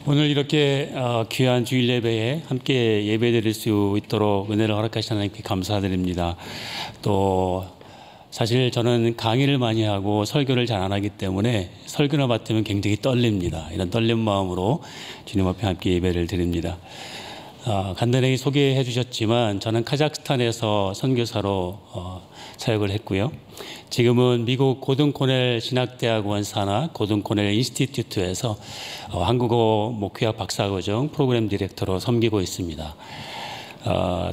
오늘 이렇게 귀한 주일 예배에 함께 예배드릴 수 있도록 은혜를 허락하신 하나님께 감사드립니다. 또 사실 저는 강의를 많이 하고 설교를 잘 안 하기 때문에 설교를 맡으면 굉장히 떨립니다. 이런 떨린 마음으로 주님 앞에 함께 예배를 드립니다. 간단하게 소개해 주셨지만 저는 카자흐스탄에서 선교사로 사역을 했고요. 지금은 미국 고든 코넬 신학대학원 산하 고든 코넬 인스티튜트에서 한국어 목회학 박사과정 프로그램 디렉터로 섬기고 있습니다.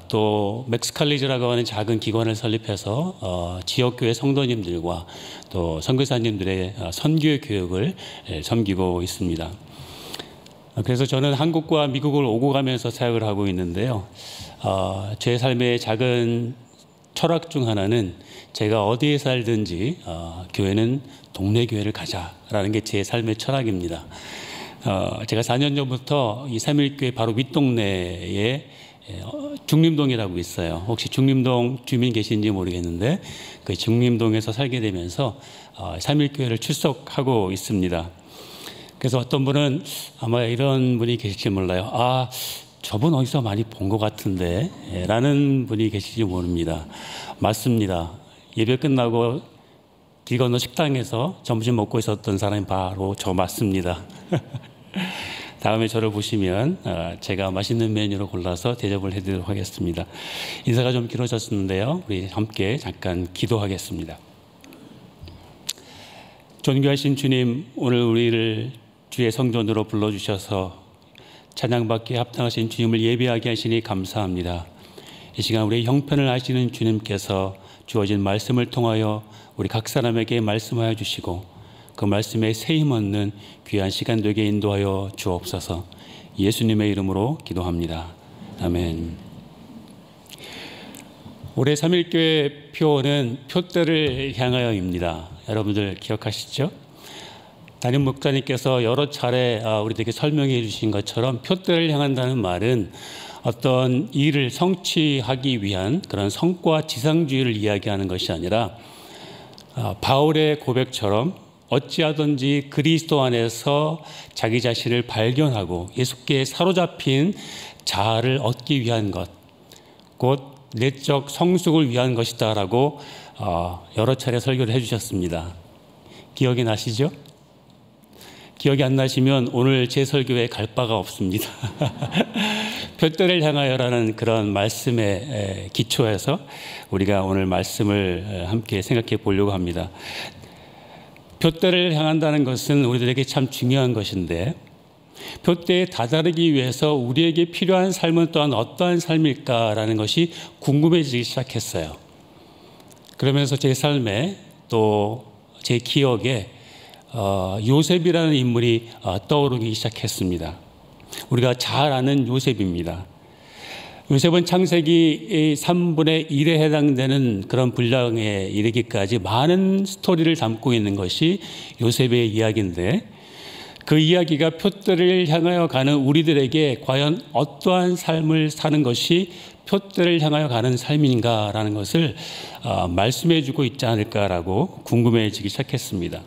또 맥스칼리지라고 하는 작은 기관을 설립해서 지역교회 성도님들과 또 선교사님들의 선교 교육을 섬기고 있습니다. 그래서 저는 한국과 미국을 오고 가면서 사역을 하고 있는데요. 제 삶의 작은 철학 중 하나는 제가 어디에 살든지 교회는 동네 교회를 가자라는 게 제 삶의 철학입니다. 제가 4년 전부터 이 삼일교회 바로 윗동네에 중림동이라고 있어요. 혹시 중림동 주민 계신지 모르겠는데 그 중림동에서 살게 되면서 삼일교회를 출석하고 있습니다. 그래서 어떤 분은 아마 이런 분이 계실지 몰라요. 저분 어디서 많이 본 것 같은데 라는 분이 계실지 모릅니다. 맞습니다. 예배 끝나고 길 건너 식당에서 점심 먹고 있었던 사람이 바로 저 맞습니다. 다음에 저를 보시면 제가 맛있는 메뉴로 골라서 대접을 해드리도록 하겠습니다. 인사가 좀 길어졌는데요. 우리 함께 잠깐 기도하겠습니다. 존귀하신 주님, 오늘 우리를 주의 성전으로 불러주셔서 찬양받기에 합당하신 주님을 예배하게 하시니 감사합니다. 이 시간 우리의 형편을 아시는 주님께서 주어진 말씀을 통하여 우리 각 사람에게 말씀하여 주시고 그 말씀에 세임 얻는 귀한 시간 되게 인도하여 주옵소서. 예수님의 이름으로 기도합니다. 아멘. 올해 삼일교회 표어는 표대를 향하여입니다. 여러분들 기억하시죠? 담임 목사님께서 여러 차례 우리들에게 설명해 주신 것처럼 표대를 향한다는 말은 어떤 일을 성취하기 위한 그런 성과 지상주의를 이야기하는 것이 아니라 바울의 고백처럼 어찌하든지 그리스도 안에서 자기 자신을 발견하고 예수께 사로잡힌 자아를 얻기 위한 것, 곧 내적 성숙을 위한 것이다 라고 여러 차례 설교를 해주셨습니다. 기억이 나시죠? 기억이 안 나시면 오늘 제 설교에 갈 바가 없습니다. 표대를 향하여라는 그런 말씀에 기초해서 우리가 오늘 말씀을 함께 생각해 보려고 합니다. 표대를 향한다는 것은 우리들에게 참 중요한 것인데 표대에 다다르기 위해서 우리에게 필요한 삶은 또한 어떠한 삶일까라는 것이 궁금해지기 시작했어요. 그러면서 제 삶에 또 제 기억에 요셉이라는 인물이 떠오르기 시작했습니다. 우리가 잘 아는 요셉입니다. 요셉은 창세기 3분의 1에 해당되는 그런 분량에 이르기까지 많은 스토리를 담고 있는 것이 요셉의 이야기인데 그 이야기가 표대를 향하여 가는 우리들에게 과연 어떠한 삶을 사는 것이 표대를 향하여 가는 삶인가라는 것을 말씀해 주고 있지 않을까라고 궁금해지기 시작했습니다.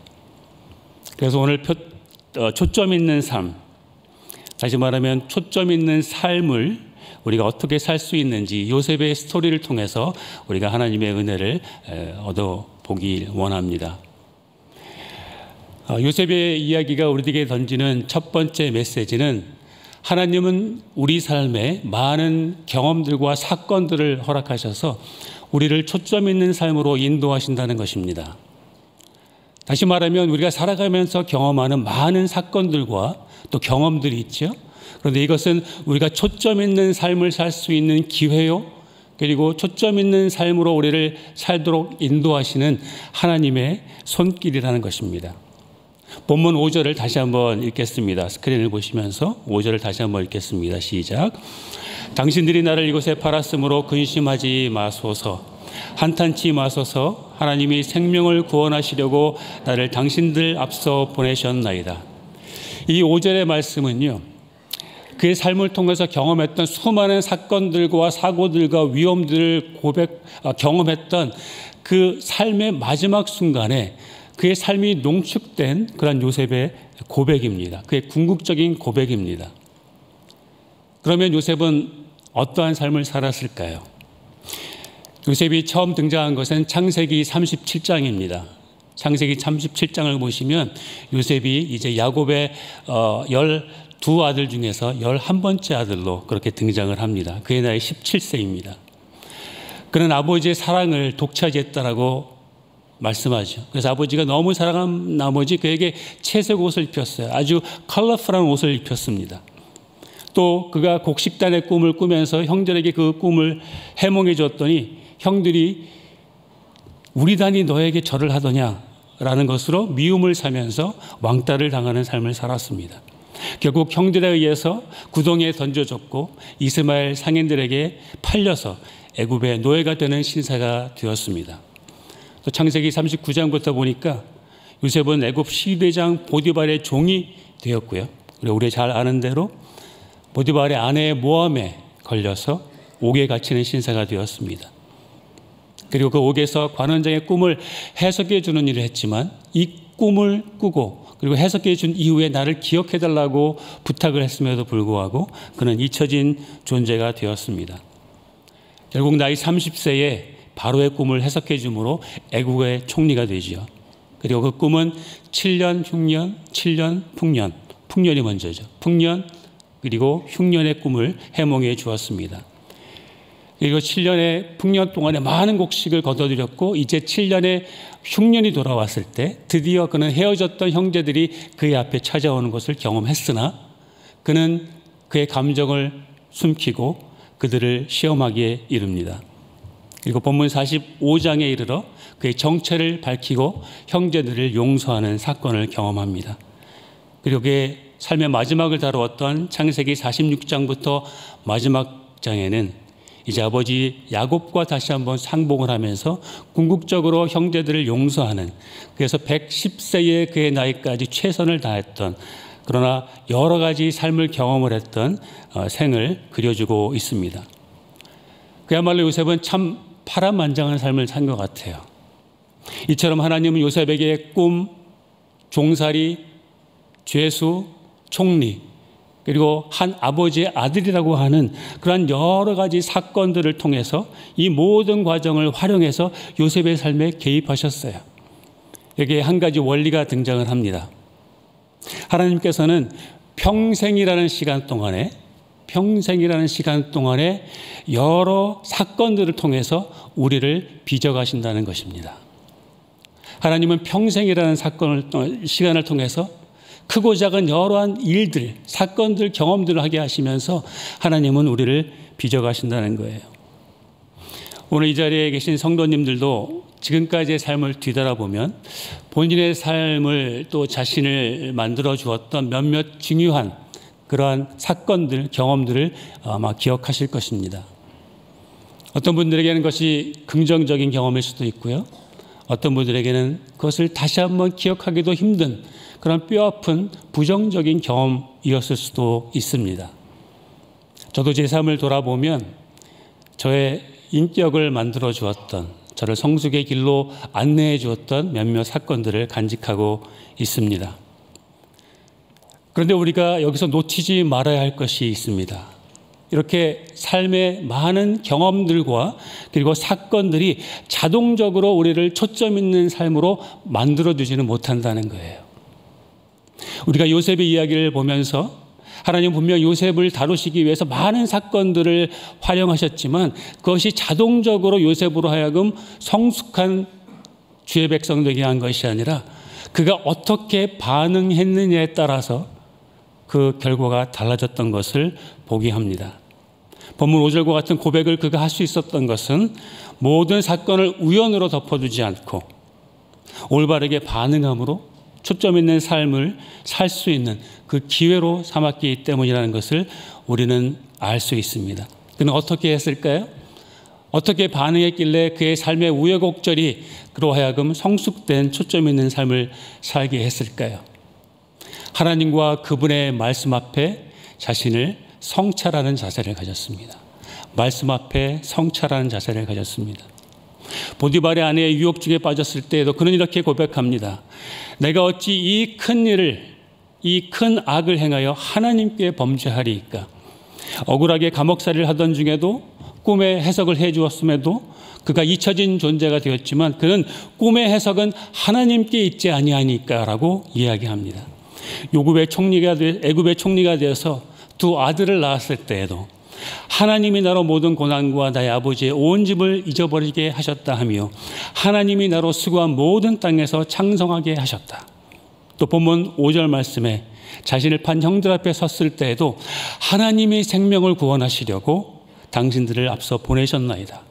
그래서 오늘 초점 있는 삶, 다시 말하면 초점 있는 삶을 우리가 어떻게 살 수 있는지 요셉의 스토리를 통해서 우리가 하나님의 은혜를 얻어보길 원합니다. 요셉의 이야기가 우리에게 던지는 첫 번째 메시지는 하나님은 우리 삶에 많은 경험들과 사건들을 허락하셔서 우리를 초점 있는 삶으로 인도하신다는 것입니다. 다시 말하면 우리가 살아가면서 경험하는 많은 사건들과 또 경험들이 있죠. 그런데 이것은 우리가 초점 있는 삶을 살 수 있는 기회요. 그리고 초점 있는 삶으로 우리를 살도록 인도하시는 하나님의 손길이라는 것입니다. 본문 5절을 다시 한번 읽겠습니다. 스크린을 보시면서 5절을 다시 한번 읽겠습니다. 시작. 당신들이 나를 이곳에 팔았으므로 근심하지 마소서. 한탄치 마소서. 하나님이 생명을 구원하시려고 나를 당신들 앞서 보내셨나이다. 이 5절의 말씀은요, 그의 삶을 통해서 경험했던 수많은 사건들과 사고들과 위험들을 경험했던 그 삶의 마지막 순간에 그의 삶이 농축된 그런 요셉의 고백입니다. 그의 궁극적인 고백입니다. 그러면 요셉은 어떠한 삶을 살았을까요? 요셉이 처음 등장한 것은 창세기 37장입니다. 창세기 37장을 보시면 요셉이 이제 야곱의 12아들 중에서 11번째 아들로 그렇게 등장을 합니다. 그의 나이 17세입니다. 그는 아버지의 사랑을 독차지했다라고 말씀하죠. 그래서 아버지가 너무 사랑한 나머지 그에게 채색 옷을 입혔어요. 아주 컬러풀한 옷을 입혔습니다. 또 그가 곡식단의 꿈을 꾸면서 형들에게 그 꿈을 해몽해 줬더니 형들이 우리 단이 너에게 절을 하더냐라는 것으로 미움을 사면서 왕따를 당하는 삶을 살았습니다. 결국 형들에 의해서 구덩이에 던져졌고 이스마엘 상인들에게 팔려서 애굽의 노예가 되는 신사가 되었습니다. 또 창세기 39장부터 보니까 요셉은 애굽 시대장 보디발의 종이 되었고요. 그리고 우리 잘 아는 대로 보디발의 아내의 모함에 걸려서 옥에 갇히는 신사가 되었습니다. 그리고 그 옥에서 관원장의 꿈을 해석해 주는 일을 했지만 이 꿈을 꾸고 그리고 해석해 준 이후에 나를 기억해 달라고 부탁을 했음에도 불구하고 그는 잊혀진 존재가 되었습니다. 결국 나이 30세에 바로의 꿈을 해석해 주므로 애국의 총리가 되지요. 그리고 그 꿈은 7년 흉년, 7년 풍년, 풍년이 먼저죠. 풍년 그리고 흉년의 꿈을 해몽해 주었습니다. 그리고 7년의 풍년 동안에 많은 곡식을 거둬들였고 이제 7년의 흉년이 돌아왔을 때 드디어 그는 헤어졌던 형제들이 그의 앞에 찾아오는 것을 경험했으나 그는 그의 감정을 숨기고 그들을 시험하기에 이릅니다. 그리고 본문 45장에 이르러 그의 정체를 밝히고 형제들을 용서하는 사건을 경험합니다. 그리고 그의 삶의 마지막을 다루었던 창세기 46장부터 마지막 장에는 이제 아버지 야곱과 다시 한번 상봉을 하면서 궁극적으로 형제들을 용서하는, 그래서 110세의 그의 나이까지 최선을 다했던, 그러나 여러 가지 삶을 경험을 했던 생을 그려주고 있습니다. 그야말로 요셉은 참 파란만장한 삶을 산 것 같아요. 이처럼 하나님은 요셉에게 꿈, 종살이, 죄수, 총리, 그리고 한 아버지의 아들이라고 하는 그러한 여러 가지 사건들을 통해서 이 모든 과정을 활용해서 요셉의 삶에 개입하셨어요. 여기에 한 가지 원리가 등장을 합니다. 하나님께서는 평생이라는 시간 동안에 여러 사건들을 통해서 우리를 빚어가신다는 것입니다. 하나님은 평생이라는 시간을 통해서 크고 작은 여러한 일들, 사건들, 경험들을 하게 하시면서 하나님은 우리를 빚어가신다는 거예요. 오늘 이 자리에 계신 성도님들도 지금까지의 삶을 뒤돌아보면 본인의 삶을 또 자신을 만들어 주었던 몇몇 중요한 그러한 사건들, 경험들을 아마 기억하실 것입니다. 어떤 분들에게는 그것이 긍정적인 경험일 수도 있고요. 어떤 분들에게는 그것을 다시 한번 기억하기도 힘든 그런 뼈아픈 부정적인 경험이었을 수도 있습니다. 저도 제 삶을 돌아보면 저의 인격을 만들어 주었던, 저를 성숙의 길로 안내해 주었던 몇몇 사건들을 간직하고 있습니다. 그런데 우리가 여기서 놓치지 말아야 할 것이 있습니다. 이렇게 삶의 많은 경험들과 그리고 사건들이 자동적으로 우리를 초점 있는 삶으로 만들어주지는 못한다는 거예요. 우리가 요셉의 이야기를 보면서 하나님 분명 요셉을 다루시기 위해서 많은 사건들을 활용하셨지만 그것이 자동적으로 요셉으로 하여금 성숙한 주의 백성 되게 한 것이 아니라 그가 어떻게 반응했느냐에 따라서 그 결과가 달라졌던 것을 보게 합니다. 본문 5절과 같은 고백을 그가 할 수 있었던 것은 모든 사건을 우연으로 덮어두지 않고 올바르게 반응함으로 초점 있는 삶을 살 수 있는 그 기회로 삼았기 때문이라는 것을 우리는 알 수 있습니다. 그는 어떻게 했을까요? 어떻게 반응했길래 그의 삶의 우여곡절이 그로 하여금 성숙된 초점 있는 삶을 살게 했을까요? 하나님과 그분의 말씀 앞에 자신을 성찰하는 자세를 가졌습니다. 말씀 앞에 성찰하는 자세를 가졌습니다. 보디발의 아내의 유혹중에 빠졌을 때에도 그는 이렇게 고백합니다. 내가 어찌 이 큰 일을 이 큰 악을 행하여 하나님께 범죄하리이까? 억울하게 감옥살이를 하던 중에도 꿈의 해석을 해 주었음에도 그가 잊혀진 존재가 되었지만 그는 꿈의 해석은 하나님께 있지 아니하니까라고 이야기합니다. 애굽의 총리가 되어서 두 아들을 낳았을 때에도 하나님이 나로 모든 고난과 나의 아버지의 온 집을 잊어버리게 하셨다 하며 하나님이 나로 수고한 모든 땅에서 창성하게 하셨다. 또 본문 5절 말씀에 자신을 판 형들 앞에 섰을 때에도 하나님이 생명을 구원하시려고 당신들을 앞서 보내셨나이다.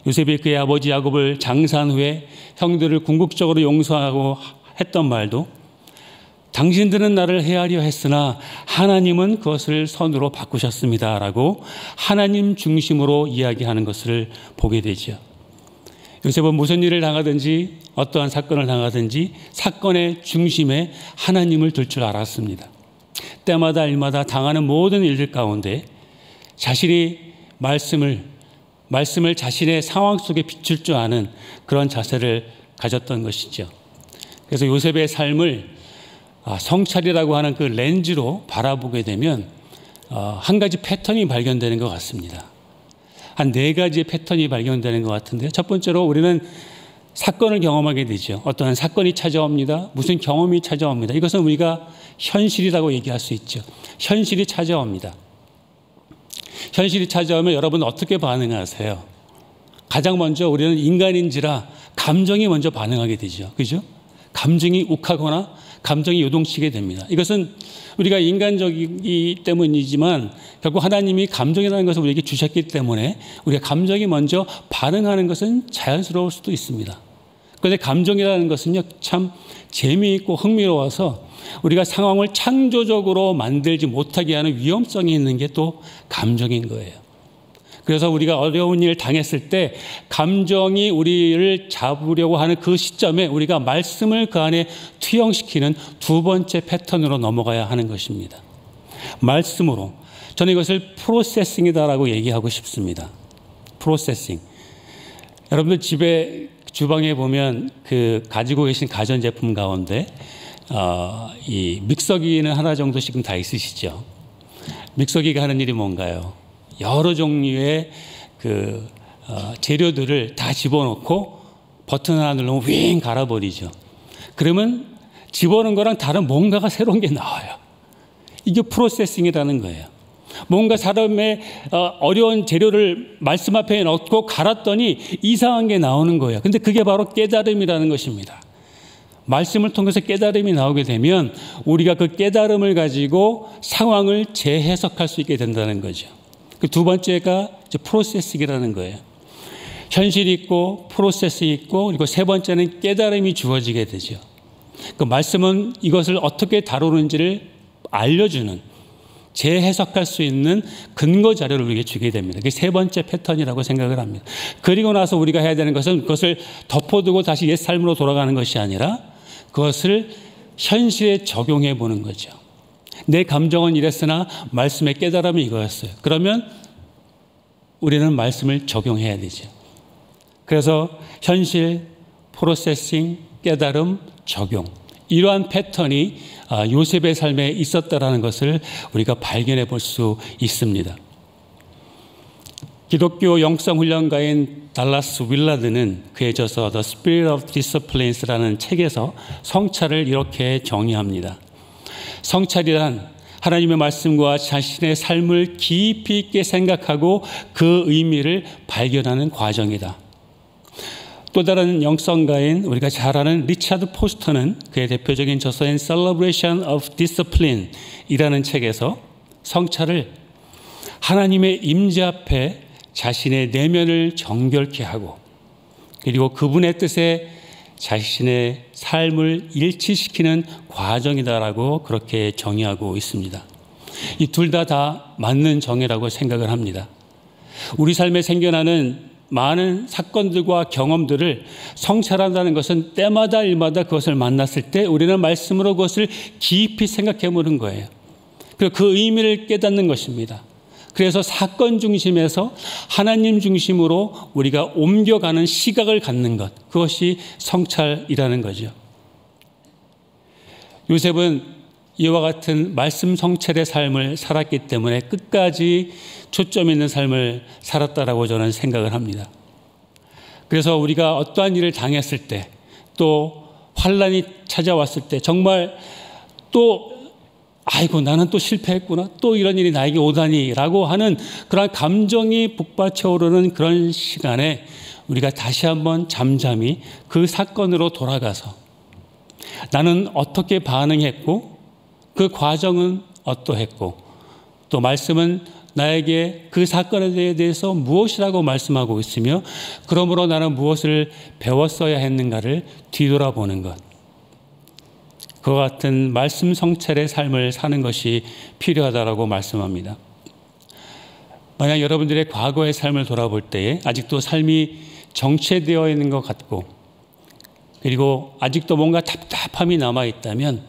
요셉이 그의 아버지 야곱을 장사한 후에 형들을 궁극적으로 용서하고 했던 말도 당신들은 나를 해하려 했으나 하나님은 그것을 선으로 바꾸셨습니다 라고 하나님 중심으로 이야기하는 것을 보게 되죠. 요셉은 무슨 일을 당하든지 어떠한 사건을 당하든지 사건의 중심에 하나님을 둘 줄 알았습니다. 때마다 일마다 당하는 모든 일들 가운데 자신이 말씀을 자신의 상황 속에 비출 줄 아는 그런 자세를 가졌던 것이죠. 그래서 요셉의 삶을 성찰이라고 하는 그 렌즈로 바라보게 되면 한 가지 패턴이 발견되는 것 같습니다. 한 4가지의 패턴이 발견되는 것 같은데요. 첫 번째로 우리는 사건을 경험하게 되죠. 어떠한 사건이 찾아옵니다. 무슨 경험이 찾아옵니다. 이것은 우리가 현실이라고 얘기할 수 있죠. 현실이 찾아옵니다. 현실이 찾아오면 여러분 어떻게 반응하세요? 가장 먼저 우리는 인간인지라 감정이 먼저 반응하게 되죠. 그죠? 감정이 욱하거나 감정이 요동치게 됩니다. 이것은 우리가 인간적이기 때문이지만 결국 하나님이 감정이라는 것을 우리에게 주셨기 때문에 우리가 감정이 먼저 반응하는 것은 자연스러울 수도 있습니다. 그런데 감정이라는 것은요, 참 재미있고 흥미로워서 우리가 상황을 창조적으로 만들지 못하게 하는 위험성이 있는 게 또 감정인 거예요. 그래서 우리가 어려운 일을 당했을 때 감정이 우리를 잡으려고 하는 그 시점에 우리가 말씀을 그 안에 투영시키는 2번째 패턴으로 넘어가야 하는 것입니다. 말씀으로. 저는 이것을 프로세싱이다라고 얘기하고 싶습니다. 프로세싱. 여러분들 집에 주방에 보면 그 가지고 계신 가전제품 가운데 이 믹서기는 하나 정도씩은 다 있으시죠. 믹서기가 하는 일이 뭔가요? 여러 종류의 그 재료들을 다 집어넣고 버튼 하나 누르면 윙 갈아버리죠. 그러면 집어넣은 거랑 다른 뭔가가 새로운 게 나와요. 이게 프로세싱이라는 거예요. 뭔가 사람의 어려운 재료를 말씀 앞에 넣고 갈았더니 이상한 게 나오는 거예요. 근데 그게 바로 깨달음이라는 것입니다. 말씀을 통해서 깨달음이 나오게 되면 우리가 그 깨달음을 가지고 상황을 재해석할 수 있게 된다는 거죠. 그 2번째가 이제 프로세싱이라는 거예요. 현실이 있고 프로세싱이 있고 그리고 3번째는 깨달음이 주어지게 되죠. 그 말씀은 이것을 어떻게 다루는지를 알려주는 재해석할 수 있는 근거 자료를 우리에게 주게 됩니다. 그게 3번째 패턴이라고 생각을 합니다. 그리고 나서 우리가 해야 되는 것은 그것을 덮어두고 다시 옛 삶으로 돌아가는 것이 아니라 그것을 현실에 적용해 보는 거죠. 내 감정은 이랬으나 말씀의 깨달음이 이거였어요. 그러면 우리는 말씀을 적용해야 되죠. 그래서 현실, 프로세싱, 깨달음, 적용. 이러한 패턴이 요셉의 삶에 있었다라는 것을 우리가 발견해 볼 수 있습니다. 기독교 영성훈련가인 달라스 윌라드는 그에 져서 The Spirit of Disciplines라는 책에서 성찰을 이렇게 정의합니다. 성찰이란 하나님의 말씀과 자신의 삶을 깊이 있게 생각하고 그 의미를 발견하는 과정이다. 또 다른 영성가인 우리가 잘 아는 리차드 포스터는 그의 대표적인 저서인 Celebration of Discipline 이라는 책에서 성찰을 하나님의 임재 앞에 자신의 내면을 정결케 하고 그리고 그분의 뜻에 자신의 삶을 일치시키는 과정이다라고 그렇게 정의하고 있습니다. 이 둘 다 맞는 정의라고 생각을 합니다. 우리 삶에 생겨나는 많은 사건들과 경험들을 성찰한다는 것은 때마다 일마다 그것을 만났을 때 우리는 말씀으로 그것을 깊이 생각해 보는 거예요. 그리고 그 의미를 깨닫는 것입니다. 그래서 사건 중심에서 하나님 중심으로 우리가 옮겨가는 시각을 갖는 것, 그것이 성찰이라는 거죠. 요셉은 이와 같은 말씀 성찰의 삶을 살았기 때문에 끝까지 초점 있는 삶을 살았다라고 저는 생각을 합니다. 그래서 우리가 어떠한 일을 당했을 때, 또 환난이 찾아왔을 때 정말 또 아이고 나는 또 실패했구나, 또 이런 일이 나에게 오다니라고 하는 그런 감정이 북받쳐 오르는 그런 시간에 우리가 다시 한번 잠잠히 그 사건으로 돌아가서 나는 어떻게 반응했고 그 과정은 어떠했고 또 말씀은 나에게 그 사건에 대해서 무엇이라고 말씀하고 있으며 그러므로 나는 무엇을 배웠어야 했는가를 뒤돌아보는 것, 그와 같은 말씀 성찰의 삶을 사는 것이 필요하다라고 말씀합니다. 만약 여러분들의 과거의 삶을 돌아볼 때에 아직도 삶이 정체되어 있는 것 같고 그리고 아직도 뭔가 답답함이 남아있다면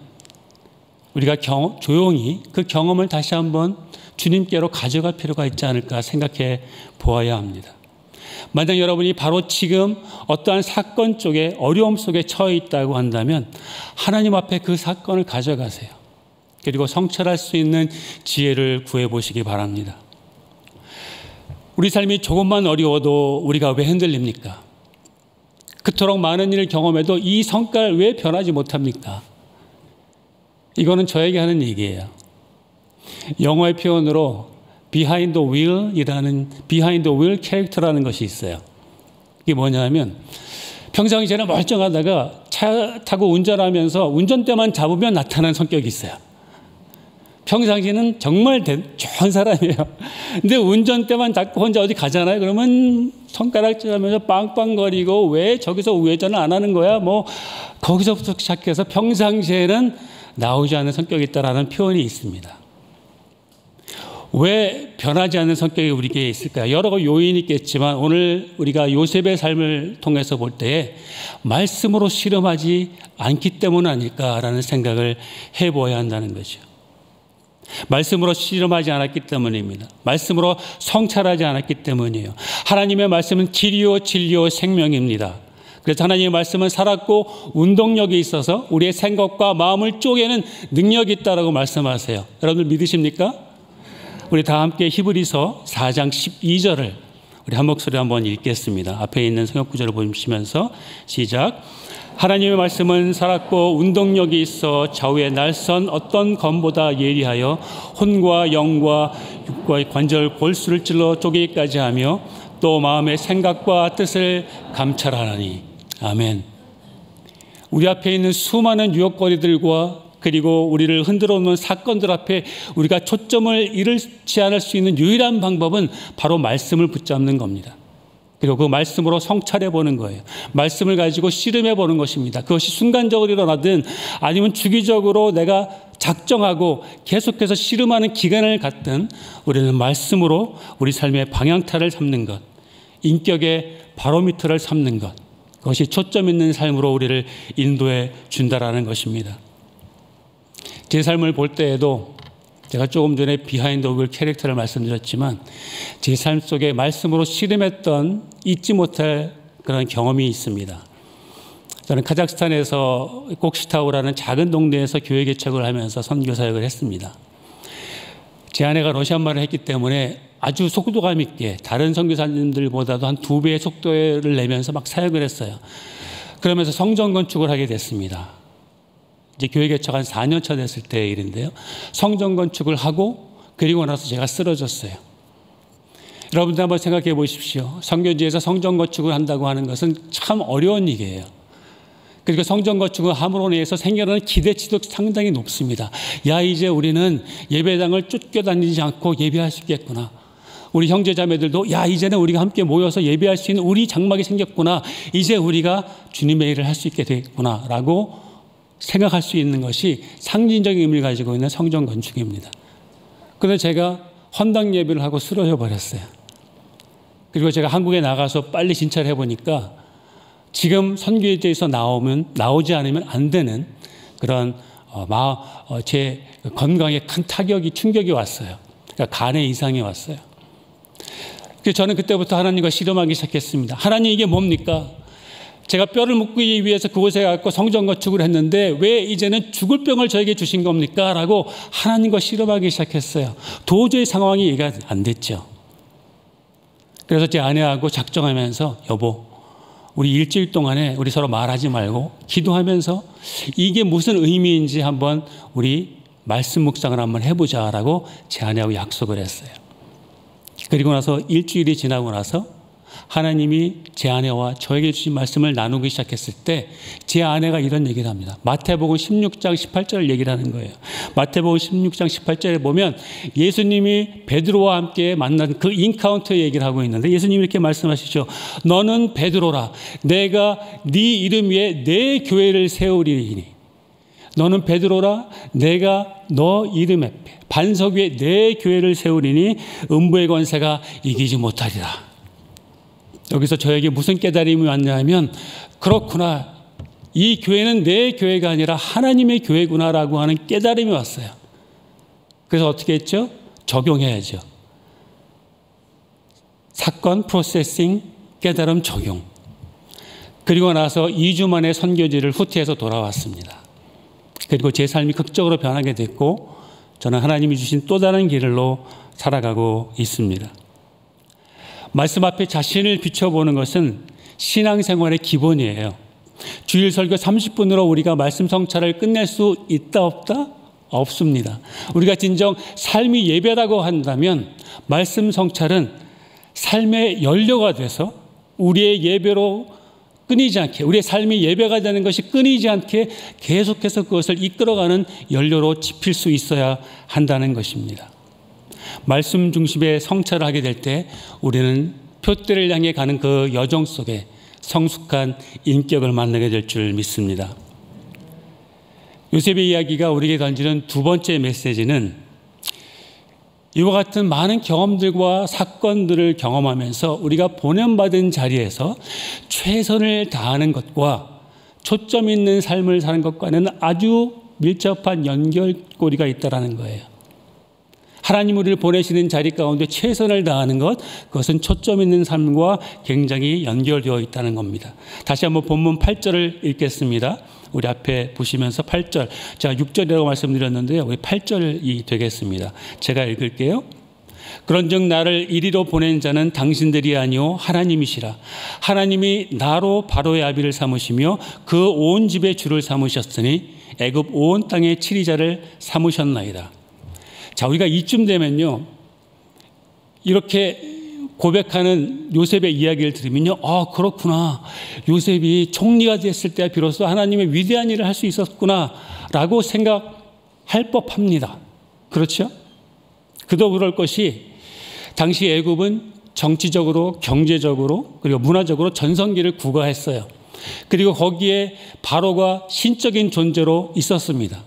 우리가 조용히 그 경험을 다시 한번 주님께로 가져갈 필요가 있지 않을까 생각해 보아야 합니다. 만약 여러분이 바로 지금 어떠한 사건 쪽에 어려움 속에 처해 있다고 한다면 하나님 앞에 그 사건을 가져가세요. 그리고 성찰할 수 있는 지혜를 구해보시기 바랍니다. 우리 삶이 조금만 어려워도 우리가 왜 흔들립니까? 그토록 많은 일을 경험해도 이 성깔 왜 변하지 못합니까? 이거는 저에게 하는 얘기예요. 영어의 표현으로 behind the wheel 캐릭터라는 것이 있어요. 이게 뭐냐면 평상시에는 멀쩡하다가 차 타고 운전하면서 운전대만 잡으면 나타나는 성격이 있어요. 평상시에는 정말 좋은 사람이에요. 근데 운전대만 잡고 혼자 어디 가잖아요. 그러면 손가락질하면서 빵빵거리고 왜 저기서 우회전을 안 하는 거야? 뭐 거기서부터 시작해서 평상시에는 나오지 않는 성격이 있다라는 표현이 있습니다. 왜 변하지 않는 성격이 우리에게 있을까요? 여러 요인이 있겠지만 오늘 우리가 요셉의 삶을 통해서 볼 때에 말씀으로 씨름하지 않기 때문 아닐까라는 생각을 해보아야 한다는 거죠. 말씀으로 씨름하지 않았기 때문입니다. 말씀으로 성찰하지 않았기 때문이에요. 하나님의 말씀은 길이요 진리요 생명입니다. 그래서 하나님의 말씀은 살았고 운동력이 있어서 우리의 생각과 마음을 쪼개는 능력이 있다라고 말씀하세요. 여러분들 믿으십니까? 우리 다 함께 히브리서 4장 12절을 우리 한 목소리 한번 읽겠습니다. 앞에 있는 성역 구절을 보시면서 시작. 하나님의 말씀은 살았고 운동력이 있어 좌우의 날선 어떤 검보다 예리하여 혼과 영과 육과의 관절 골수를 찔러 쪼개기까지 하며 또 마음의 생각과 뜻을 감찰하나니. 아멘. 우리 앞에 있는 수많은 유혹거리들과 그리고 우리를 흔들어 놓는 사건들 앞에 우리가 초점을 잃지 않을 수 있는 유일한 방법은 바로 말씀을 붙잡는 겁니다. 그리고 그 말씀으로 성찰해 보는 거예요. 말씀을 가지고 씨름해 보는 것입니다. 그것이 순간적으로 일어나든 아니면 주기적으로 내가 작정하고 계속해서 씨름하는 기간을 갖든 우리는 말씀으로 우리 삶의 방향타를 삼는 것, 인격의 바로미터를 삼는 것, 그것이 초점 있는 삶으로 우리를 인도해 준다라는 것입니다. 제 삶을 볼 때에도 제가 조금 전에 비하인드 오브 캐릭터를 말씀드렸지만 제 삶 속에 말씀으로 씨름했던 잊지 못할 그런 경험이 있습니다. 저는 카자흐스탄에서 꼭시타우라는 작은 동네에서 교회 개척을 하면서 선교 사역을 했습니다. 제 아내가 러시아말을 했기 때문에 아주 속도감 있게 다른 선교사님들보다도 한 2배의 속도를 내면서 막 사역을 했어요. 그러면서 성전 건축을 하게 됐습니다. 이제 교회 개척 한 4년 차 됐을 때의 일인데요. 성전 건축을 하고 그리고 나서 제가 쓰러졌어요. 여러분들 한번 생각해 보십시오. 선교지에서 성전 건축을 한다고 하는 것은 참 어려운 일이에요. 그리고 성전 건축을 함으로 인해서 생겨나는 기대치도 상당히 높습니다. 야, 이제 우리는 예배당을 쫓겨다니지 않고 예배할 수 있겠구나. 우리 형제자매들도 야, 이제는 우리가 함께 모여서 예배할 수 있는 우리 장막이 생겼구나. 이제 우리가 주님의 일을 할 수 있게 되겠구나 라고 생각할 수 있는 것이 상징적인 의미를 가지고 있는 성전 건축입니다. 그런데 제가 헌당 예배를 하고 쓰러져 버렸어요. 그리고 제가 한국에 나가서 빨리 진찰을 해보니까 지금 선교제에서 나오지 않으면 안 되는 그런 제 건강에 큰 타격이 충격이 왔어요. 그러니까 간에 이상이 왔어요. 그래서 저는 그때부터 하나님과 씨름하기 시작했습니다. 하나님, 이게 뭡니까? 제가 뼈를 묻기 위해서 그곳에 가서 성전 건축을 했는데 왜 이제는 죽을 병을 저에게 주신 겁니까? 라고 하나님과 씨름하기 시작했어요. 도저히 상황이 이해가 안 됐죠. 그래서 제 아내하고 작정하면서 여보, 우리 일주일 동안에 우리 서로 말하지 말고 기도하면서 이게 무슨 의미인지 한번 우리 말씀 묵상을 한번 해보자라고 제 아내하고 약속을 했어요. 그리고 나서 일주일이 지나고 나서 하나님이 제 아내와 저에게 주신 말씀을 나누기 시작했을 때 제 아내가 이런 얘기를 합니다. 마태복음 16장 18절을 얘기를 하는 거예요. 마태복음 16장 18절에 보면 예수님이 베드로와 함께 만난 그 인카운터 얘기를 하고 있는데 예수님이 이렇게 말씀하시죠. 너는 베드로라. 내가 네 이름 위에 내 교회를 세우리니. 너는 베드로라. 내가 너 이름 앞에 반석 위에 내 교회를 세우리니 음부의 권세가 이기지 못하리라. 여기서 저에게 무슨 깨달음이 왔냐면 그렇구나. 이 교회는 내 교회가 아니라 하나님의 교회구나라고 하는 깨달음이 왔어요. 그래서 어떻게 했죠? 적용해야죠. 사건, 프로세싱, 깨달음, 적용. 그리고 나서 2주 만에 선교지를 후퇴해서 돌아왔습니다. 그리고 제 삶이 극적으로 변하게 됐고 저는 하나님이 주신 또 다른 길로 살아가고 있습니다. 말씀 앞에 자신을 비춰보는 것은 신앙생활의 기본이에요. 주일 설교 30분으로 우리가 말씀 성찰을 끝낼 수 있다 없다? 없습니다. 우리가 진정 삶이 예배라고 한다면 말씀 성찰은 삶의 연료가 돼서 우리의 예배로 끊이지 않게 우리의 삶이 예배가 되는 것이 끊이지 않게 계속해서 그것을 이끌어가는 연료로 지필 수 있어야 한다는 것입니다. 말씀 중심의 성찰을 하게 될 때 우리는 표대를 향해 가는 그 여정 속에 성숙한 인격을 만나게 될 줄 믿습니다. 요셉의 이야기가 우리에게 던지는 두 번째 메시지는 이와 같은 많은 경험들과 사건들을 경험하면서 우리가 보냄받은 자리에서 최선을 다하는 것과 초점 있는 삶을 사는 것과는 아주 밀접한 연결고리가 있다는 거예요. 하나님 우리를 보내시는 자리 가운데 최선을 다하는 것, 그것은 초점 있는 삶과 굉장히 연결되어 있다는 겁니다. 다시 한번 본문 8절을 읽겠습니다. 우리 앞에 보시면서 8절, 제가 6절이라고 말씀드렸는데요. 우리 8절이 되겠습니다. 제가 읽을게요. 그런즉 나를 이리로 보낸 자는 당신들이 아니요 하나님이시라. 하나님이 나로 바로의 아비를 삼으시며 그 온 집의 주를 삼으셨으니 애굽 온 땅의 치리자를 삼으셨나이다. 자, 우리가 이쯤 되면요, 이렇게 고백하는 요셉의 이야기를 들으면요, 아, 그렇구나. 요셉이 총리가 됐을 때 비로소 하나님의 위대한 일을 할 수 있었구나 라고 생각할 법합니다. 그렇죠? 그도 그럴 것이 당시 애굽은 정치적으로, 경제적으로, 그리고 문화적으로 전성기를 구가했어요. 그리고 거기에 바로가 신적인 존재로 있었습니다.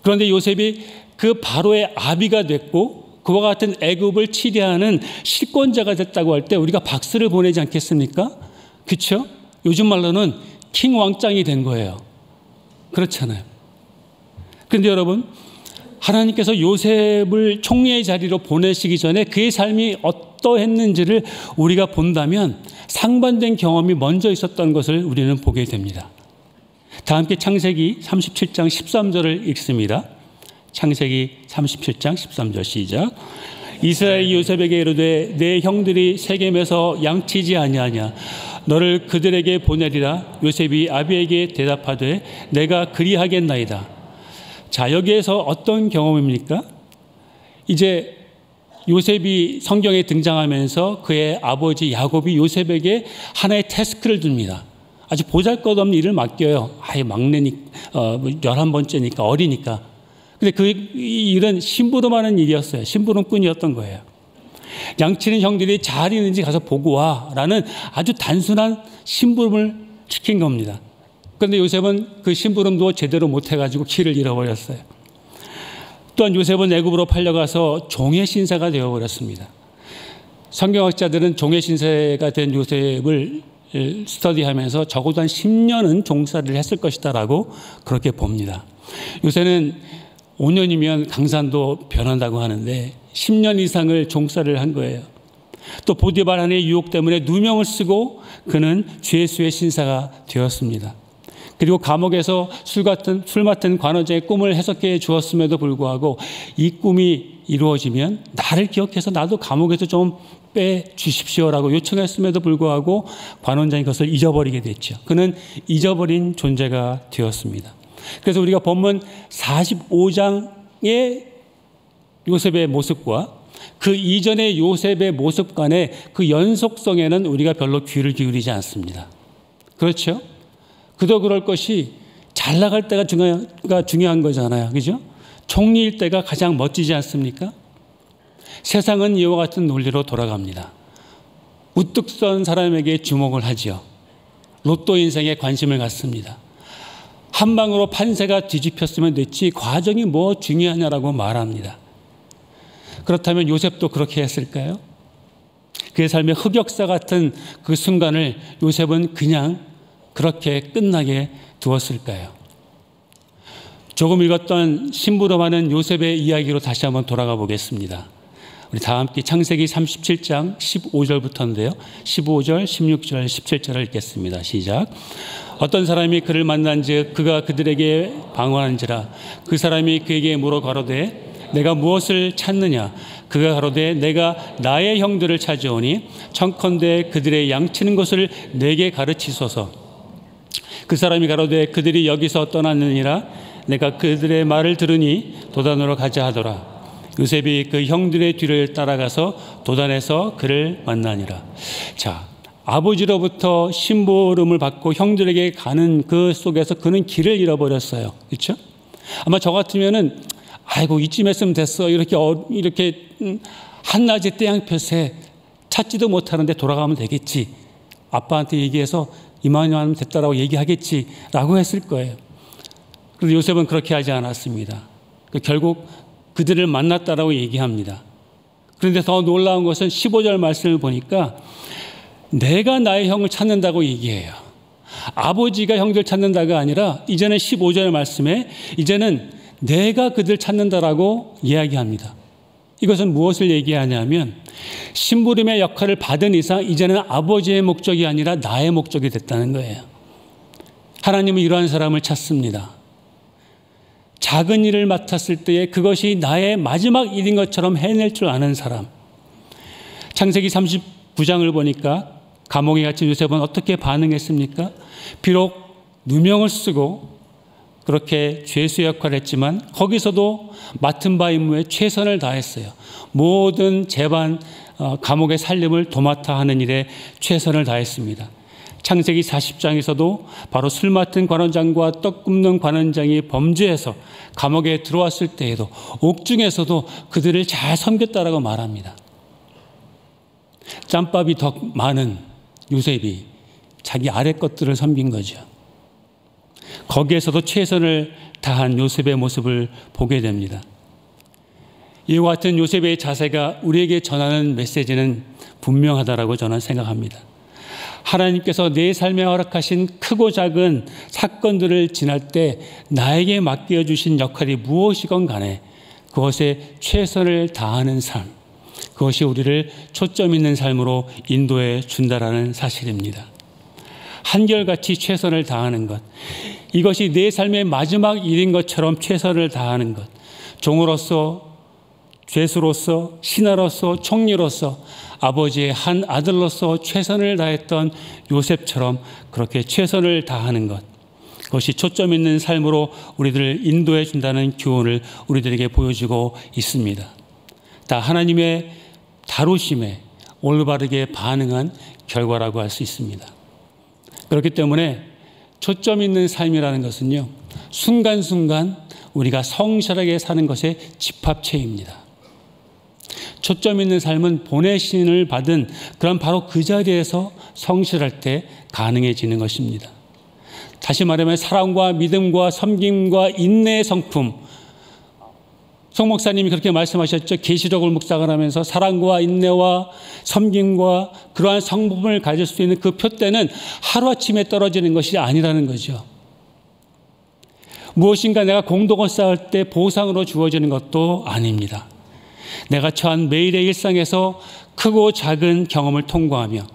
그런데 요셉이 그 바로의 아비가 됐고 그와 같은 애굽을 치리하는 실권자가 됐다고 할 때 우리가 박수를 보내지 않겠습니까? 그렇죠? 요즘 말로는 킹 왕짱이 된 거예요. 그렇잖아요. 그런데 여러분, 하나님께서 요셉을 총리의 자리로 보내시기 전에 그의 삶이 어떠했는지를 우리가 본다면 상반된 경험이 먼저 있었던 것을 우리는 보게 됩니다. 다 함께 창세기 37장 13절을 읽습니다. 창세기 37장 13절 시작. 이스라엘이 요셉에게 이르되 내 형들이 세겜에서 양치지 아니하냐 너를 그들에게 보내리라. 요셉이 아비에게 대답하되 내가 그리하겠나이다. 자, 여기에서 어떤 경험입니까? 이제 요셉이 성경에 등장하면서 그의 아버지 야곱이 요셉에게 하나의 태스크를 줍니다. 아주 보잘것없는 일을 맡겨요. 아예 막내니까 11번째니까 어리니까. 근데 그 일은 심부름하는 일이었어요. 심부름꾼이었던 거예요. 양치는 형들이 잘 있는지 가서 보고 와라는 아주 단순한 심부름을 시킨 겁니다. 그런데 요셉은 그 심부름도 제대로 못해가지고 길을 잃어버렸어요. 또한 요셉은 애굽으로 팔려가서 종의 신사가 되어버렸습니다. 성경학자들은 종의 신사가 된 요셉을 스터디하면서 적어도 한 10년은 종살이를 했을 것이다라고 그렇게 봅니다. 요새는 5년이면 강산도 변한다고 하는데 10년 이상을 종살이를 한 거예요. 또 보디발한의 유혹 때문에 누명을 쓰고 그는 죄수의 신사가 되었습니다. 그리고 감옥에서 술 맡은 관원장의 꿈을 해석해 주었음에도 불구하고 이 꿈이 이루어지면 나를 기억해서 나도 감옥에서 좀 빼주십시오라고 요청했음에도 불구하고 관원장이 그것을 잊어버리게 됐죠. 그는 잊어버린 존재가 되었습니다. 그래서 우리가 본문 45장의 요셉의 모습과 그 이전의 요셉의 모습 간의 그 연속성에는 우리가 별로 귀를 기울이지 않습니다. 그렇죠? 그도 그럴 것이 잘 나갈 때가 중요한 거잖아요. 그죠? 총리일 때가 가장 멋지지 않습니까? 세상은 이와 같은 논리로 돌아갑니다. 우뚝 선 사람에게 주목을 하지요. 로또 인생에 관심을 갖습니다. 한 방으로 판세가 뒤집혔으면 됐지 과정이 뭐 중요하냐라고 말합니다. 그렇다면 요셉도 그렇게 했을까요? 그의 삶의 흑역사 같은 그 순간을 요셉은 그냥 그렇게 끝나게 두었을까요? 조금 읽었던 심부름하는 요셉의 이야기로 다시 한번 돌아가 보겠습니다. 우리 다 함께 창세기 37장 15절부터인데요. 15절, 16절, 17절을 읽겠습니다. 시작. 어떤 사람이 그를 만난즉 그가 그들에게 방언한지라 그 사람이 그에게 물어 가로되 내가 무엇을 찾느냐? 그가 가로되 내가 나의 형들을 찾아오니 청컨대 그들의 양치는 것을 내게 가르치소서. 그 사람이 가로되 그들이 여기서 떠났느니라 내가 그들의 말을 들으니 도단으로 가자 하더라. 요셉이 그 형들의 뒤를 따라가서 도단에서 그를 만나니라. 자, 아버지로부터 심부름을 받고 형들에게 가는 그 속에서 그는 길을 잃어버렸어요. 그렇죠? 아마 저 같으면은 아이고 이쯤 했으면 됐어. 이렇게 한낮에 태양볕에 찾지도 못하는데 돌아가면 되겠지. 아빠한테 얘기해서 이만하면 됐다라고 얘기하겠지라고 했을 거예요. 그런데 요셉은 그렇게 하지 않았습니다. 결국 그들을 만났다라고 얘기합니다. 그런데 더 놀라운 것은 15절 말씀을 보니까 내가 나의 형을 찾는다고 얘기해요. 아버지가 형들 찾는다가 아니라 이제는 15절 말씀에 이제는 내가 그들 찾는다라고 이야기합니다. 이것은 무엇을 얘기하냐면 심부름의 역할을 받은 이상 이제는 아버지의 목적이 아니라 나의 목적이 됐다는 거예요. 하나님은 이러한 사람을 찾습니다. 작은 일을 맡았을 때에 그것이 나의 마지막 일인 것처럼 해낼 줄 아는 사람. 창세기 39장을 보니까 감옥에 갇힌 요셉은 어떻게 반응했습니까? 비록 누명을 쓰고 그렇게 죄수 역할을 했지만 거기서도 맡은 바 임무에 최선을 다했어요. 모든 재반 감옥의 살림을 도맡아 하는 일에 최선을 다했습니다. 창세기 40장에서도 바로 술 맡은 관원장과 떡 굽는 관원장이 범죄해서 감옥에 들어왔을 때에도 옥중에서도 그들을 잘 섬겼다라고 말합니다. 짬밥이 더 많은 요셉이 자기 아래 것들을 섬긴 거죠. 거기에서도 최선을 다한 요셉의 모습을 보게 됩니다. 이와 같은 요셉의 자세가 우리에게 전하는 메시지는 분명하다라고 저는 생각합니다. 하나님께서 내 삶에 허락하신 크고 작은 사건들을 지날 때 나에게 맡겨주신 역할이 무엇이건 간에 그것에 최선을 다하는 삶, 그것이 우리를 초점 있는 삶으로 인도해 준다라는 사실입니다. 한결같이 최선을 다하는 것, 이것이 내 삶의 마지막 일인 것처럼 최선을 다하는 것, 종으로서, 죄수로서, 신하로서, 총리로서, 아버지의 한 아들로서 최선을 다했던 요셉처럼 그렇게 최선을 다하는 것, 그것이 초점 있는 삶으로 우리들을 인도해 준다는 교훈을 우리들에게 보여주고 있습니다. 다 하나님의 다루심에 올바르게 반응한 결과라고 할 수 있습니다. 그렇기 때문에 초점 있는 삶이라는 것은요, 순간순간 우리가 성실하게 사는 것의 집합체입니다. 초점 있는 삶은 보내심을 받은 그런 바로 그 자리에서 성실할 때 가능해지는 것입니다. 다시 말하면 사랑과 믿음과 섬김과 인내의 성품, 송 목사님이 그렇게 말씀하셨죠. 계시록을 묵상을 하면서 사랑과 인내와 섬김과 그러한 성품을 가질 수 있는 그 표대는 하루아침에 떨어지는 것이 아니라는 거죠. 무엇인가 내가 공덕을 쌓을 때 보상으로 주어지는 것도 아닙니다. 내가 처한 매일의 일상에서 크고 작은 경험을 통과하며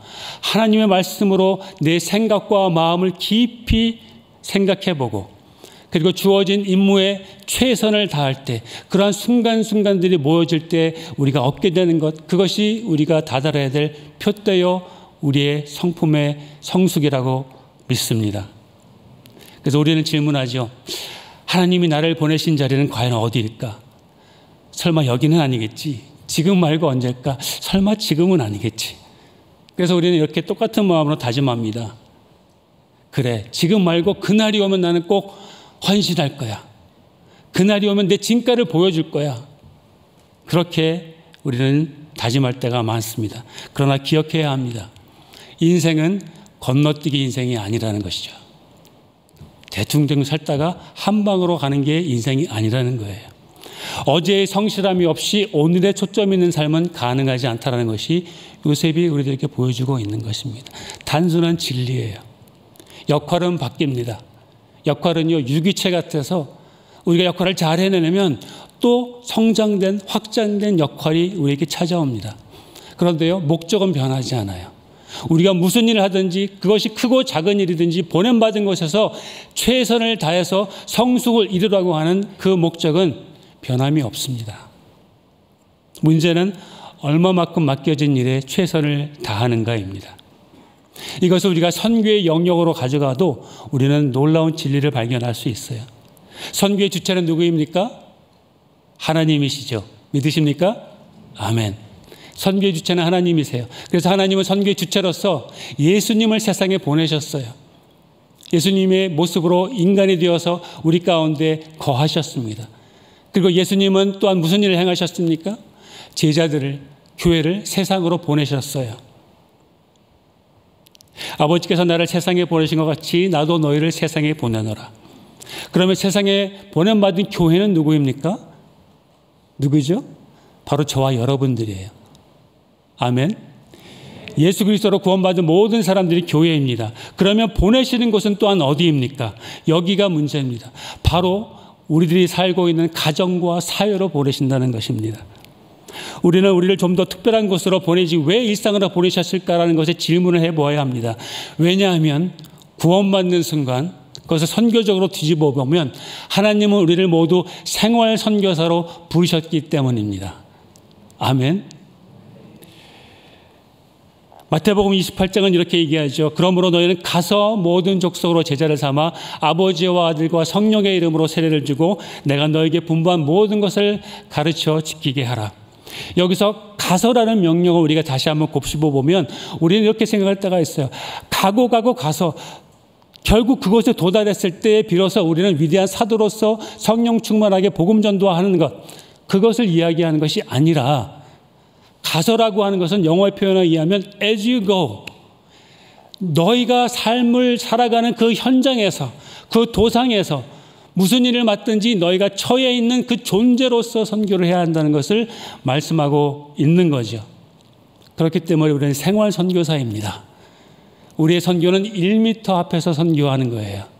하나님의 말씀으로 내 생각과 마음을 깊이 생각해보고 그리고 주어진 임무에 최선을 다할 때 그러한 순간순간들이 모여질 때 우리가 얻게 되는 것, 그것이 우리가 다달아야 될 표대요 우리의 성품의 성숙이라고 믿습니다. 그래서 우리는 질문하죠. 하나님이 나를 보내신 자리는 과연 어디일까? 설마 여기는 아니겠지? 지금 말고 언제일까? 설마 지금은 아니겠지? 그래서 우리는 이렇게 똑같은 마음으로 다짐합니다. 그래, 지금 말고 그날이 오면 나는 꼭 헌신할 거야. 그날이 오면 내 진가를 보여줄 거야. 그렇게 우리는 다짐할 때가 많습니다. 그러나 기억해야 합니다. 인생은 건너뛰기 인생이 아니라는 것이죠. 대충대충 살다가 한 방으로 가는 게 인생이 아니라는 거예요. 어제의 성실함이 없이 오늘의 초점 있는 삶은 가능하지 않다는 것이 요셉이 우리들에게 보여주고 있는 것입니다. 단순한 진리예요. 역할은 바뀝니다. 역할은요, 유기체 같아서 우리가 역할을 잘 해내면 또 성장된, 확장된 역할이 우리에게 찾아옵니다. 그런데요, 목적은 변하지 않아요. 우리가 무슨 일을 하든지 그것이 크고 작은 일이든지 보냄받은 곳에서 최선을 다해서 성숙을 이루라고 하는 그 목적은 변함이 없습니다. 문제는 얼마만큼 맡겨진 일에 최선을 다하는가입니다. 이것을 우리가 선교의 영역으로 가져가도 우리는 놀라운 진리를 발견할 수 있어요. 선교의 주체는 누구입니까? 하나님이시죠. 믿으십니까? 아멘. 선교의 주체는 하나님이세요. 그래서 하나님은 선교의 주체로서 예수님을 세상에 보내셨어요. 예수님의 모습으로 인간이 되어서 우리 가운데 거하셨습니다. 그리고 예수님은 또한 무슨 일을 행하셨습니까? 제자들을, 교회를 세상으로 보내셨어요. 아버지께서 나를 세상에 보내신 것 같이 나도 너희를 세상에 보내노라. 그러면 세상에 보냄받은 교회는 누구입니까? 누구죠? 바로 저와 여러분들이에요. 아멘. 예수 그리스도로 구원받은 모든 사람들이 교회입니다. 그러면 보내시는 곳은 또한 어디입니까? 여기가 문제입니다. 바로 우리들이 살고 있는 가정과 사회로 보내신다는 것입니다. 우리는 우리를 좀 더 특별한 곳으로 보내지 왜 일상으로 보내셨을까라는 것에 질문을 해보아야 합니다. 왜냐하면 구원받는 순간 그것을 선교적으로 뒤집어 보면 하나님은 우리를 모두 생활 선교사로 부르셨기 때문입니다. 아멘. 마태복음 28장은 이렇게 얘기하죠. 그러므로 너희는 가서 모든 족속으로 제자를 삼아 아버지와 아들과 성령의 이름으로 세례를 주고 내가 너에게 분부한 모든 것을 가르쳐 지키게 하라. 여기서 가서라는 명령을 우리가 다시 한번 곱씹어 보면 우리는 이렇게 생각할 때가 있어요. 가서 결국 그곳에 도달했을 때 비로소 우리는 위대한 사도로서 성령 충만하게 복음 전도하는 것, 그것을 이야기하는 것이 아니라 가서라고 하는 것은 영어의 표현에 의하면 as you go, 너희가 삶을 살아가는 그 현장에서, 그 도상에서 무슨 일을 맡든지 너희가 처해 있는 그 존재로서 선교를 해야 한다는 것을 말씀하고 있는 거죠. 그렇기 때문에 우리는 생활 선교사입니다. 우리의 선교는 1m 앞에서 선교하는 거예요.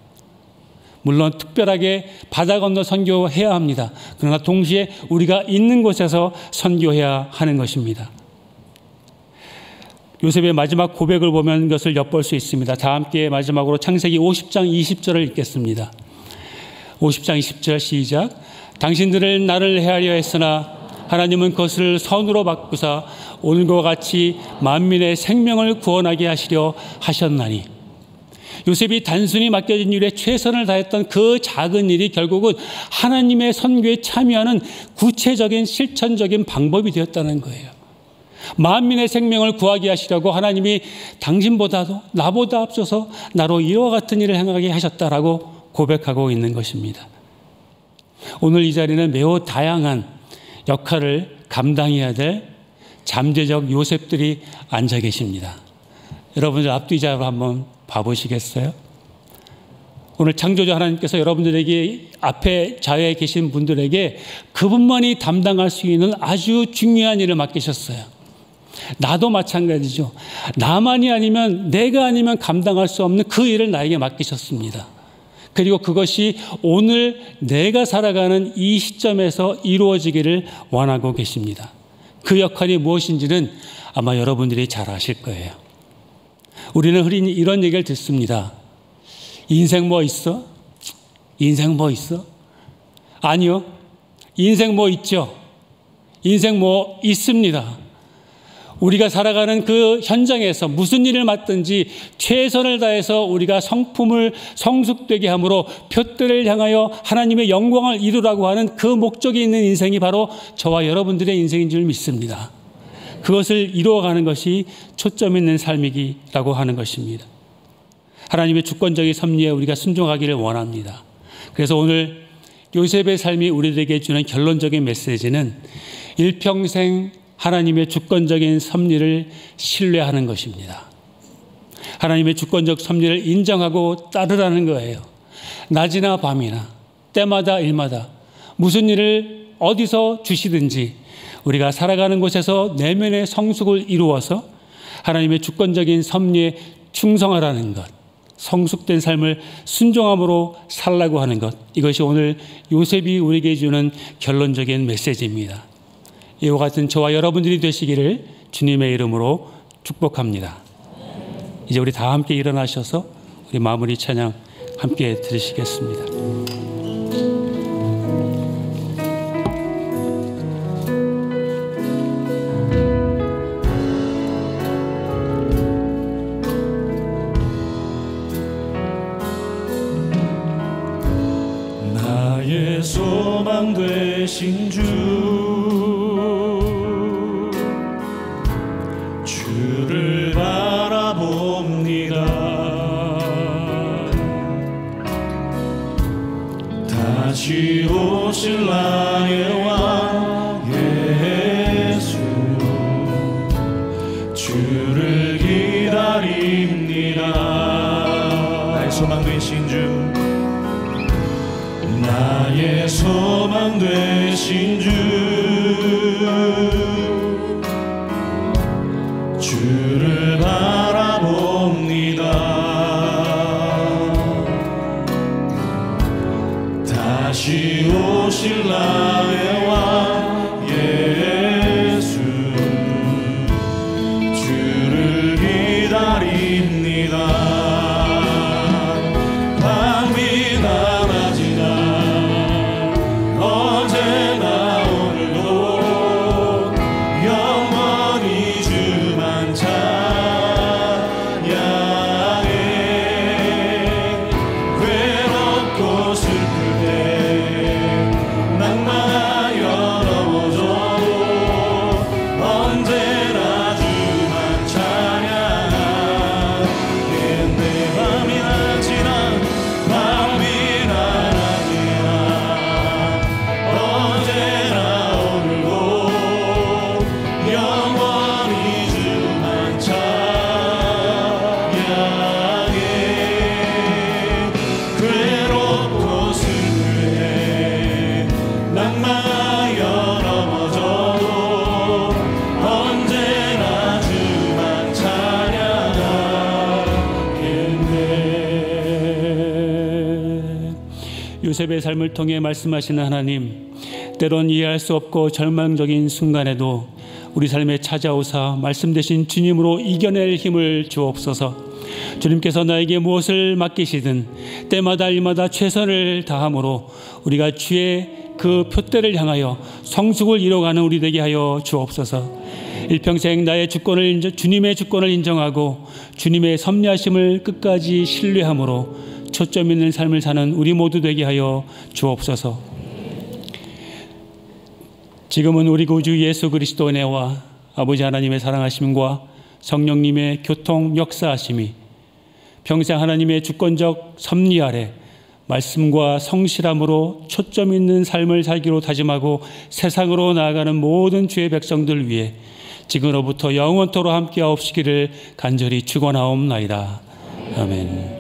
물론 특별하게 바다 건너 선교해야 합니다. 그러나 동시에 우리가 있는 곳에서 선교해야 하는 것입니다. 요셉의 마지막 고백을 보면 이것을 엿볼 수 있습니다. 다 함께 마지막으로 창세기 50장 20절을 읽겠습니다. 50장 20절 시작. 당신들을 나를 해하려 했으나 하나님은 그것을 선으로 바꾸사 오늘과 같이 만민의 생명을 구원하게 하시려 하셨나니. 요셉이 단순히 맡겨진 일에 최선을 다했던 그 작은 일이 결국은 하나님의 선교에 참여하는 구체적인 실천적인 방법이 되었다는 거예요. 만민의 생명을 구하게 하시려고 하나님이 당신보다도 나보다 앞서서 나로 이와 같은 일을 행하게 하셨다라고 고백하고 있는 것입니다. 오늘 이 자리는 매우 다양한 역할을 감당해야 될 잠재적 요셉들이 앉아 계십니다. 여러분들 앞뒤 자로 한번 봐보시겠어요? 오늘 창조주 하나님께서 여러분들에게 앞에 자리에 계신 분들에게 그분만이 담당할 수 있는 아주 중요한 일을 맡기셨어요. 나도 마찬가지죠. 나만이 아니면, 내가 아니면 감당할 수 없는 그 일을 나에게 맡기셨습니다. 그리고 그것이 오늘 내가 살아가는 이 시점에서 이루어지기를 원하고 계십니다. 그 역할이 무엇인지는 아마 여러분들이 잘 아실 거예요. 우리는 흔히 이런 얘기를 듣습니다. 인생 뭐 있어? 인생 뭐 있어? 아니요. 인생 뭐 있죠? 인생 뭐 있습니다. 우리가 살아가는 그 현장에서 무슨 일을 맡든지 최선을 다해서 우리가 성품을 성숙되게 함으로 표대를 향하여 하나님의 영광을 이루라고 하는 그 목적이 있는 인생이 바로 저와 여러분들의 인생인 줄 믿습니다. 그것을 이루어가는 것이 초점 있는 삶이라고 하는 것입니다. 하나님의 주권적인 섭리에 우리가 순종하기를 원합니다. 그래서 오늘 요셉의 삶이 우리들에게 주는 결론적인 메시지는 일평생 하나님의 주권적인 섭리를 신뢰하는 것입니다. 하나님의 주권적 섭리를 인정하고 따르라는 거예요. 낮이나 밤이나 때마다 일마다 무슨 일을 어디서 주시든지 우리가 살아가는 곳에서 내면의 성숙을 이루어서 하나님의 주권적인 섭리에 충성하라는 것, 성숙된 삶을 순종함으로 살라고 하는 것, 이것이 오늘 요셉이 우리에게 주는 결론적인 메시지입니다. 이와 같은 저와 여러분들이 되시기를 주님의 이름으로 축복합니다. 이제 우리 다 함께 일어나셔서 우리 마무리 찬양 함께 들으시겠습니다. 나의 소망 되신 주를 바라봅니다. 다시 오실 나의 왕 예수, 주를 기다립니다. 나의 소망 되신 나의 소망 되신 주를 바라봅니다. 다시 오실 나의 왕 예수, 주를 기다립니다. 요셉의 삶을 통해 말씀하시는 하나님, 때론 이해할 수 없고 절망적인 순간에도 우리 삶에 찾아오사 말씀 되신 주님으로 이겨낼 힘을 주옵소서. 주님께서 나에게 무엇을 맡기시든 때마다 일마다 최선을 다함으로 우리가 주의 그 표대를 향하여 성숙을 이뤄가는 우리 되게 하여 주옵소서. 일평생 나의 주님의 주권을 인정하고 주님의 섭리하심을 끝까지 신뢰함으로 초점 있는 삶을 사는 우리 모두 되게 하여 주옵소서. 지금은 우리 구주 예수 그리스도의 은혜와 아버지 하나님의 사랑하심과 성령님의 교통 역사하심이 평생 하나님의 주권적 섭리 아래 말씀과 성실함으로 초점 있는 삶을 살기로 다짐하고 세상으로 나아가는 모든 주의 백성들 위해 지금으로부터 영원토록 함께하옵시기를 간절히 축원하옵나이다. 아멘.